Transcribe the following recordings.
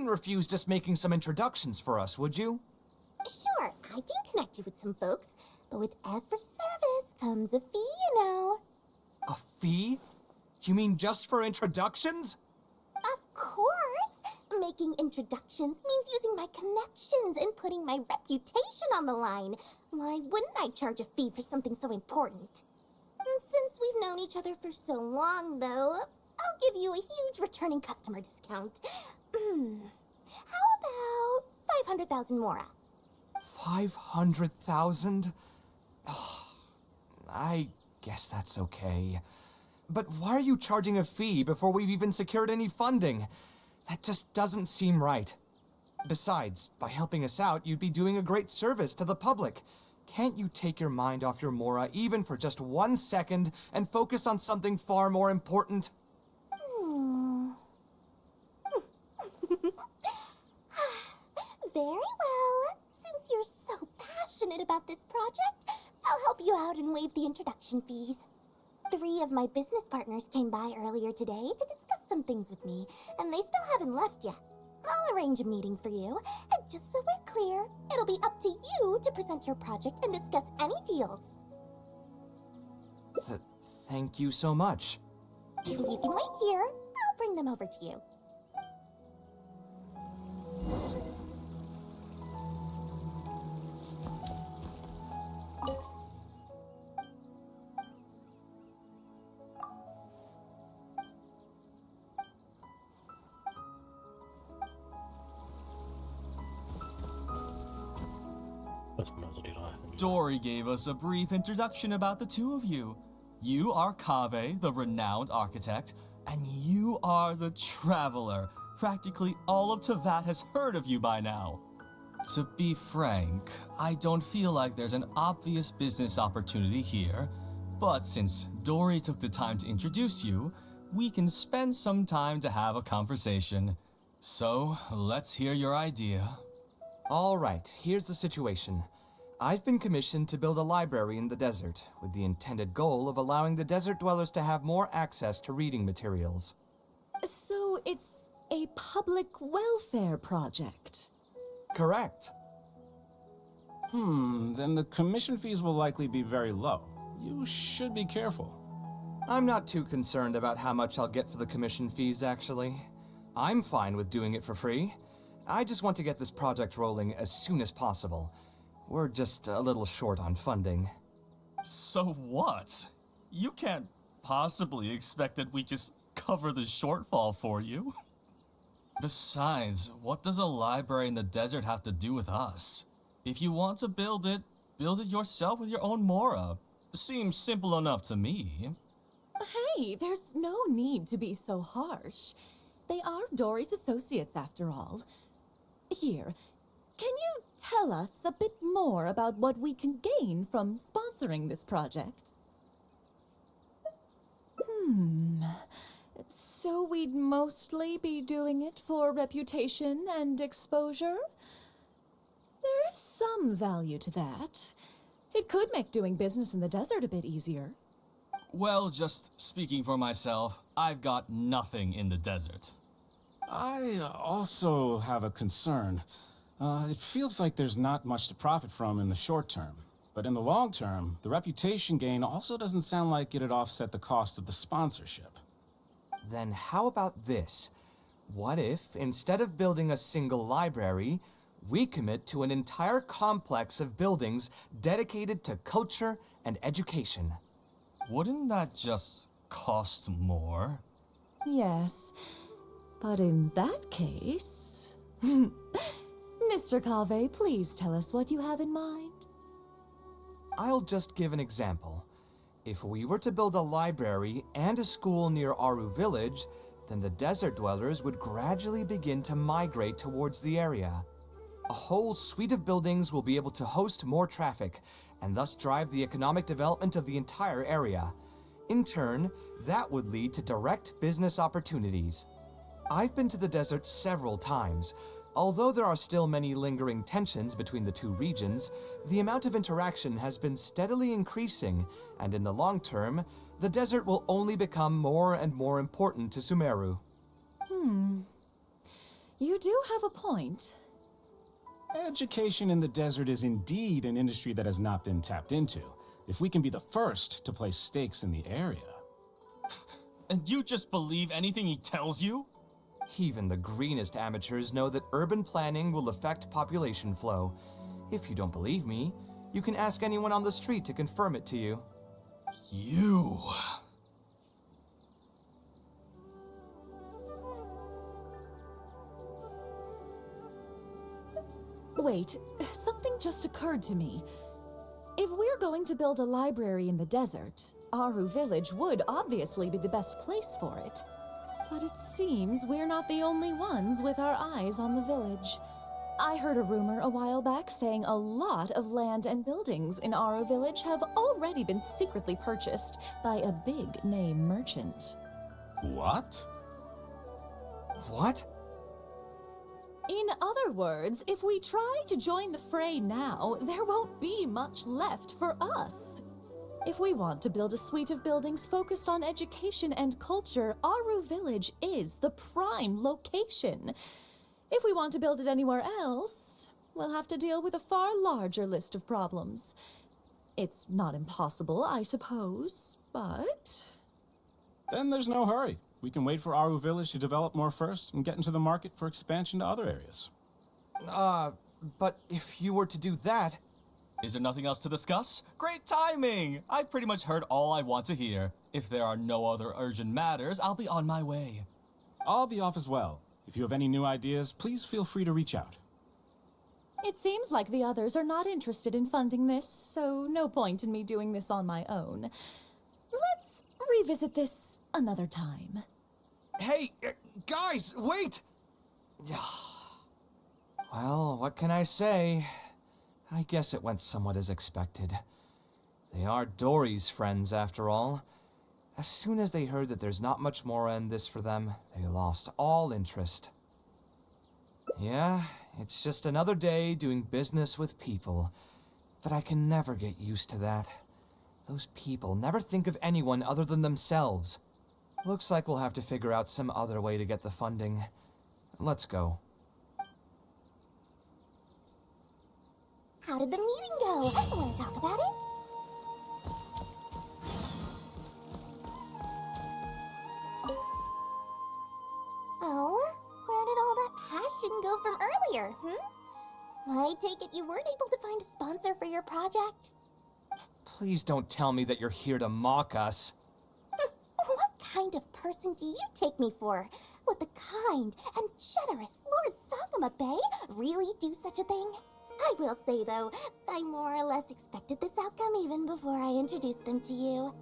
wouldn't refuse just making some introductions for us, would you? Sure, I can connect you with some folks, but with every service comes a fee, you know. A fee? You mean just for introductions? Of course! Making introductions means using my connections and putting my reputation on the line. Why wouldn't I charge a fee for something so important? And since we've known each other for so long, though, I'll give you a huge returning customer discount. How about 500,000 mora? 500,000? I guess that's okay. But why are you charging a fee before we've even secured any funding? That just doesn't seem right. Besides, by helping us out, you'd be doing a great service to the public. Can't you take your mind off your mora even for just 1 second and focus on something far more important? Very well. Since you're so passionate about this project, I'll help you out and waive the introduction fees. 3 of my business partners came by earlier today to discuss some things with me, and they still haven't left yet. I'll arrange a meeting for you, and just so we're clear, it'll be up to you to present your project and discuss any deals. Thank you so much. You can wait here. I'll bring them over to you. Dory gave us a brief introduction about the two of you. You are Kaveh, the renowned architect, and you are the traveler. Practically all of Teyvat has heard of you by now. To be frank, I don't feel like there's an obvious business opportunity here, but since Dory took the time to introduce you, we can spend some time to have a conversation. So, let's hear your idea. All right, here's the situation. I've been commissioned to build a library in the desert, with the intended goal of allowing the desert dwellers to have more access to reading materials. So it's a public welfare project? Correct. Then the commission fees will likely be very low. You should be careful. I'm not too concerned about how much I'll get for the commission fees, actually. I'm fine with doing it for free. I just want to get this project rolling as soon as possible. We're just a little short on funding. So what? You can't possibly expect that we just cover the shortfall for you. Besides, what does a library in the desert have to do with us? If you want to build it yourself with your own mora. Seems simple enough to me. Hey, there's no need to be so harsh. They are Dory's associates after all. Here, can you tell us a bit more about what we can gain from sponsoring this project? So we'd mostly be doing it for reputation and exposure? There is some value to that. It could make doing business in the desert a bit easier. Well, just speaking for myself, I've got nothing in the desert. I also have a concern. It feels like there's not much to profit from in the short term. But in the long term, the reputation gain also doesn't sound like it'd offset the cost of the sponsorship. Then how about this? What if, instead of building a single library, we commit to an entire complex of buildings dedicated to culture and education? Wouldn't that just cost more? Yes, but in that case... Mr. Kaveh, please tell us what you have in mind. I'll just give an example. If we were to build a library and a school near Aru village, then the desert dwellers would gradually begin to migrate towards the area. A whole suite of buildings will be able to host more traffic, and thus drive the economic development of the entire area. In turn, that would lead to direct business opportunities. I've been to the desert several times. Although there are still many lingering tensions between the two regions, the amount of interaction has been steadily increasing, and in the long term, the desert will only become more and more important to Sumeru. You do have a point. Education in the desert is indeed an industry that has not been tapped into. If we can be the first to place stakes in the area. And you just believe anything he tells you? Even the greenest amateurs know that urban planning will affect population flow. If you don't believe me, you can ask anyone on the street to confirm it to you. You... Wait, something just occurred to me. If we're going to build a library in the desert, Aru Village would obviously be the best place for it. But it seems we're not the only ones with our eyes on the village. I heard a rumor a while back saying a lot of land and buildings in Aru Village have already been secretly purchased by a big-name merchant. What? What? In other words, if we try to join the fray now, there won't be much left for us. If we want to build a suite of buildings focused on education and culture, Aru Village is the prime location. If we want to build it anywhere else, we'll have to deal with a far larger list of problems. It's not impossible, I suppose, but... Then there's no hurry. We can wait for Aru Village to develop more first and get into the market for expansion to other areas. But if you were to do that... Is there nothing else to discuss? Great timing! I pretty much heard all I want to hear. If there are no other urgent matters, I'll be on my way. I'll be off as well. If you have any new ideas, please feel free to reach out. It seems like the others are not interested in funding this, so no point in me doing this on my own. Let's revisit this another time. Hey, guys, wait! Well, what can I say? I guess it went somewhat as expected. They are Dory's friends, after all. As soon as they heard that there's not much more in this for them, they lost all interest. Yeah, it's just another day doing business with people. But I can never get used to that. Those people never think of anyone other than themselves. Looks like we'll have to figure out some other way to get the funding. Let's go. How did the meeting go? Want to talk about it? Oh, where did all that passion go from earlier, I take it you weren't able to find a sponsor for your project? Please don't tell me that you're here to mock us. What kind of person do you take me for? Would the kind and generous Lord Sangama Bay really do such a thing? I will say, though, I more or less expected this outcome even before I introduced them to you.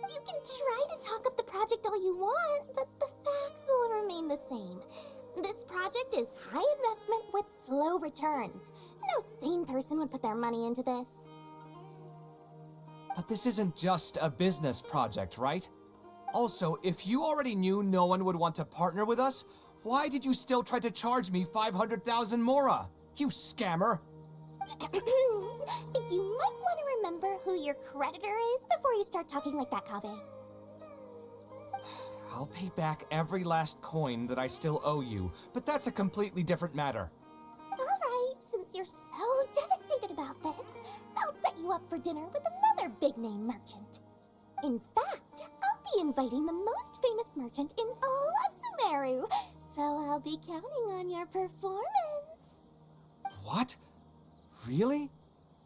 You can try to talk up the project all you want, but the facts will remain the same. This project is high investment with slow returns. No sane person would put their money into this. But this isn't just a business project, right? Also, if you already knew no one would want to partner with us, why did you still try to charge me 500,000 mora? You scammer! You might want to remember who your creditor is before you start talking like that, Kaveh. I'll pay back every last coin that I still owe you, but that's a completely different matter. Alright, since you're so devastated about this, I'll set you up for dinner with another big-name merchant. In fact, I'll be inviting the most famous merchant in all of Sumeru, so I'll be counting on your performance. What? Really?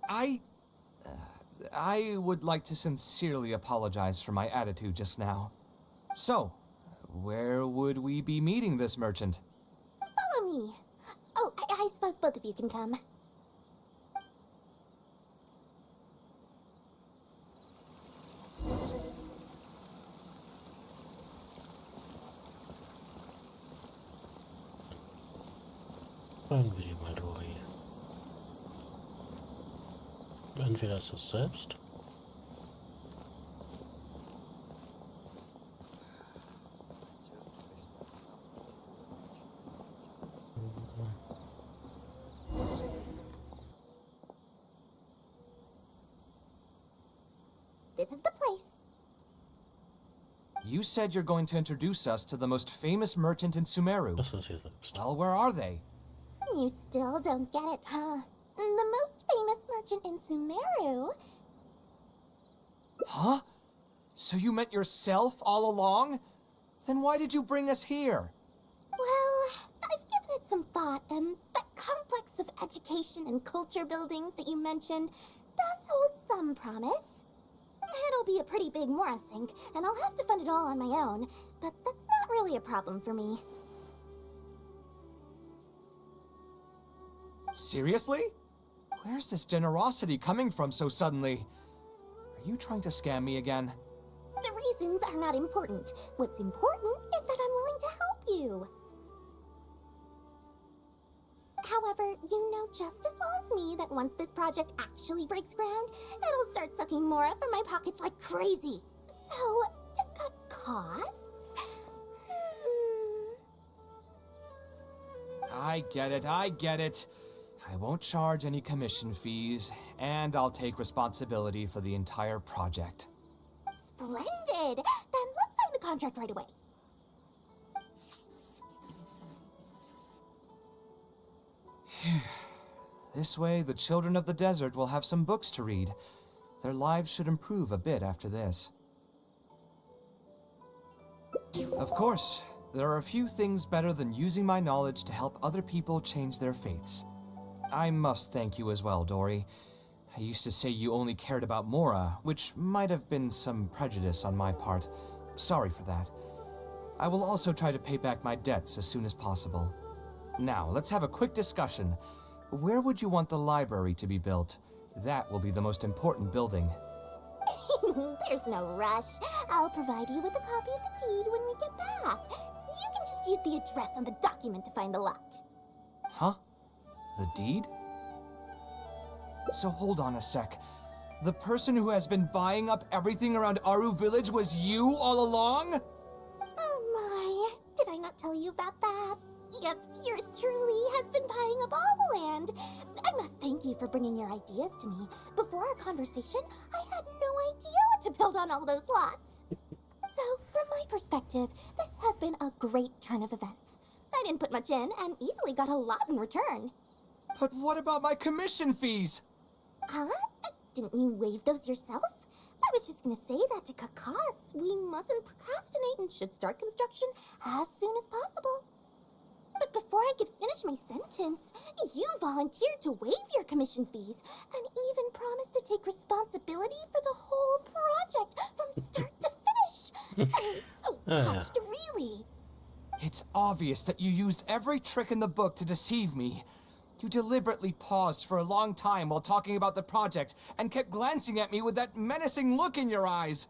I would like to sincerely apologize for my attitude just now. So, where would we be meeting this merchant? Follow me. Oh, I suppose both of you can come. Angry, my boy. Entweder ist es selbst. This is the place. You said you're going to introduce us to the most famous merchant in Sumeru. Das ist ihr selbst. Well, where are they? You still don't get it, huh? The most famous merchant in Sumeru. Huh? So you meant yourself all along? Then why did you bring us here? Well, I've given it some thought, and that complex of education and culture buildings that you mentioned does hold some promise. It'll be a pretty big Mora sink, and I'll have to fund it all on my own, but that's not really a problem for me. Seriously? Where's this generosity coming from so suddenly? Are you trying to scam me again? The reasons are not important. What's important is that I'm willing to help you. However, you know just as well as me that once this project actually breaks ground, it'll start sucking Mora from my pockets like crazy. So, to cut costs... I get it, I get it. I won't charge any commission fees, and I'll take responsibility for the entire project. Splendid! Then let's sign the contract right away. This way, the children of the desert will have some books to read. Their lives should improve a bit after this. Of course, there are a few things better than using my knowledge to help other people change their fates. I must thank you as well, Dory. I used to say you only cared about Mora, which might have been some prejudice on my part. Sorry for that. I will also try to pay back my debts as soon as possible. Now, let's have a quick discussion. Where would you want the library to be built? That will be the most important building. There's no rush. I'll provide you with a copy of the deed when we get back. You can just use the address on the document to find the lot. Huh? The deed? So hold on a sec. The person who has been buying up everything around Aru Village was you all along? Oh my, did I not tell you about that? Yep, yours truly has been buying up all the land. I must thank you for bringing your ideas to me. Before our conversation, I had no idea what to build on all those lots. So, from my perspective, this has been a great turn of events. I didn't put much in and easily got a lot in return. But what about my commission fees? Huh? Didn't you waive those yourself? I was just gonna say that to cut costs. We mustn't procrastinate and should start construction as soon as possible. But before I could finish my sentence, you volunteered to waive your commission fees and even promised to take responsibility for the whole project from start to finish. I'm so touched, really. It's obvious that you used every trick in the book to deceive me. You deliberately paused for a long time while talking about the project and kept glancing at me with that menacing look in your eyes.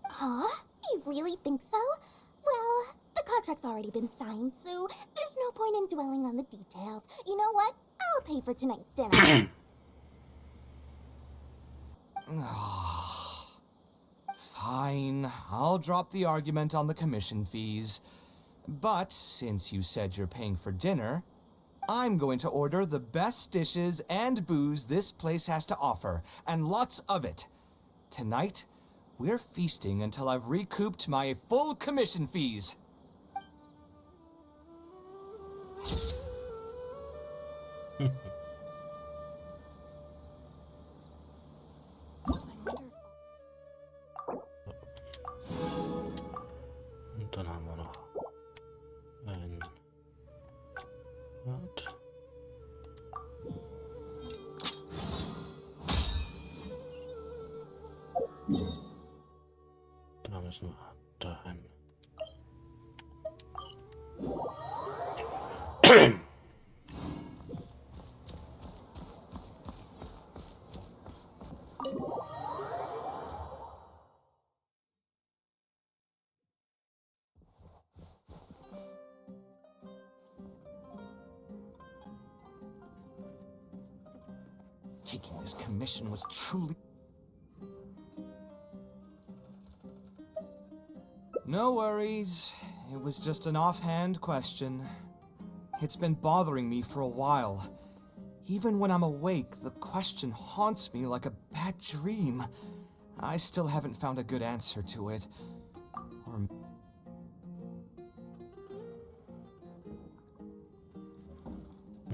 Huh? You really think so? Well, the contract's already been signed, so there's no point in dwelling on the details. You know what? I'll pay for tonight's dinner. Fine, I'll drop the argument on the commission fees. But since you said you're paying for dinner, I'm going to order the best dishes and booze this place has to offer, and lots of it. Tonight, we're feasting until I've recouped my full commission fees. Und dann haben wir noch ein... Was? Da müssen wir dahin. Taking this commission was truly... No worries. It was just an offhand question. It's been bothering me for a while. Even when I'm awake, the question haunts me like a bad dream. I still haven't found a good answer to it.